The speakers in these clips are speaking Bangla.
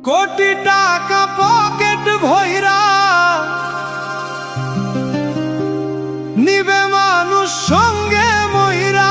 কোটি টাকা পকেট ভইরা নিবে মানুষ সঙ্গে মইরা।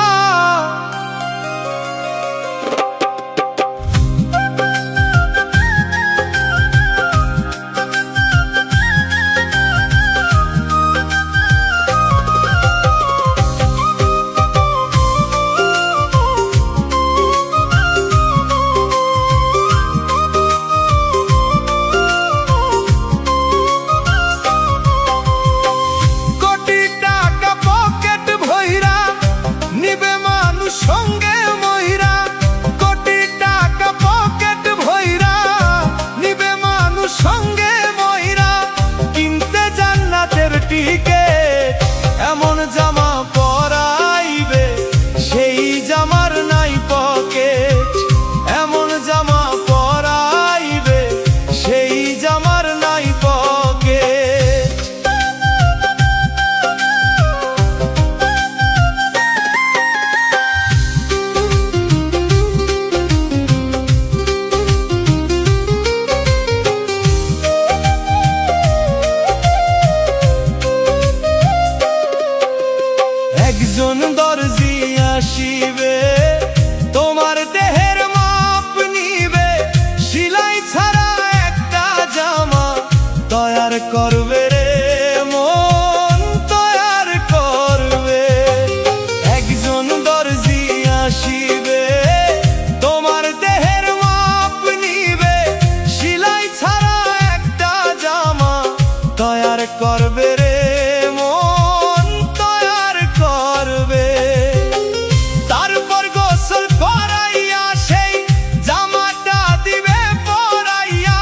সঙ্গে মহিরা কোটি টাকা পকেট ভইরা নিবে মানুষ সঙ্গে মহিরা। কিনতে জান্নাতের টিকেট এমন জামা পরাইবে সেই জামার নাই পকেট। এমন জামা পরাইবে সেই জামার নাই পকেট। একজন দর্জি আসিবে তোমার দেহের মাপ নিবে, সেলাই ছাড়া একটা জামা তৈয়ার করবে রে মন তৈয়ার করবে। একজন দর্জি আসিবে তোমার দেহের মাপ নিবে, সেলাই ছাড়া একটা জামা তৈয়ার করবে রে মন তৈয়ার করবে। তারপর গোসল করাইয়া সেই জামাটা দিবে পরাইয়া।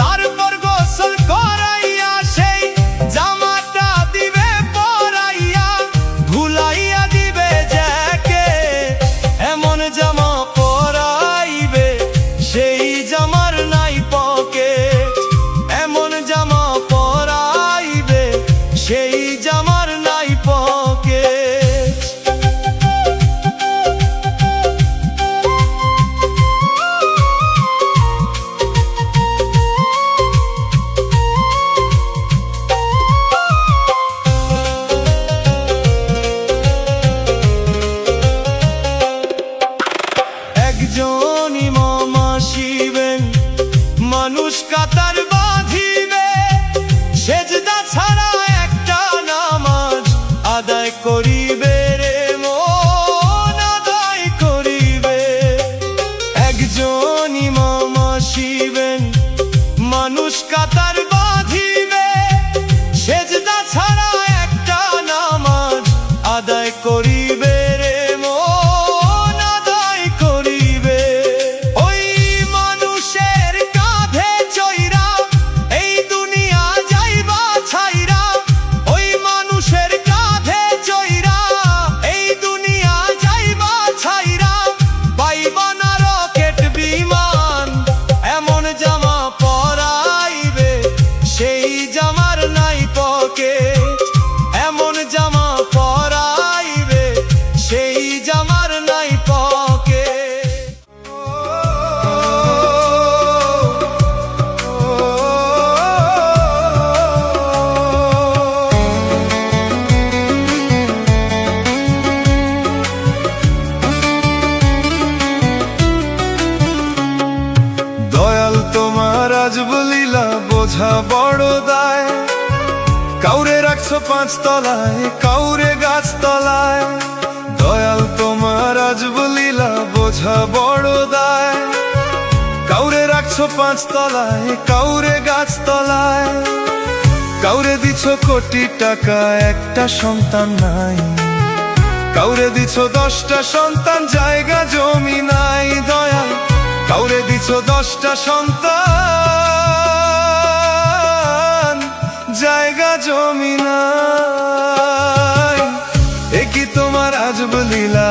তারপর গোসল করাইয়া সেই জামাটা দিবে পরাইয়া। ভুলাইয়া দিবে যাকে এমন জামা পরাইবে সেই জামার নাই পকেট। এমন জামা পরাইবে সেই জামার নাই পকেট। একজন ইমাম আসিবেন মানুষ কাতার বাঁধিবে, সেজদা ছাড়া একটা নামাজ আদায় করিবে রে মন আদায় করিবে। একজন ইমাম আসিবেন মানুষ কাতার বাঁধিবে, সেজদা ছাড়া একটা নামাজ আদায় করিবে রে মন আদায় করিবে। ওই মানুষের কাঁধে চইরা এই দুনিয়া যাইবা ছাইরা। ওই মানুষের কাঁধে চইরা এই দুনিয়া যাইবা ছাইরা। পাইবা না রকেট বিমান এমন জামা পরাইবে সেই জামার নাই পকেট। এমন জামা পরাইবে সেই জামার নাই পকেট। দয়াল তোমার আজ বলিলা বোঝা বড় দায়। কাউরে রাখছো 5 তলায় কাউরে গাছ তলায়। দয়াল তোমার আজ বলিলা বোঝা বড় দায়। কাউরে রাখছো 5 তলায় কাউরে গাছ তলায়। কাউরে দিছো কোটি টাকা একটা সন্তান নাই। কাউরে দিছো 10টা সন্তান জায়গা জমি নাই। দয়াল কাউরে দিছো 10টা সন্তান জায়গা জমি নাই। একই তোমার আজব লীলা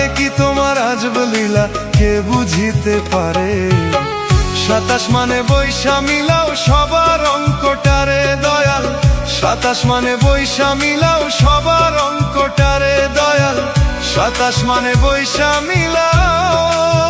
একই তোমার আজব লীলা কে বুঝিতে পারে। 27 মানে বৈশা মিলাও সবার অঙ্কটারে দয়াল। 27 মানে বৈশা মিলাও সবার অঙ্কটারে দয়াল। 27 মানে বৈশা মিলাও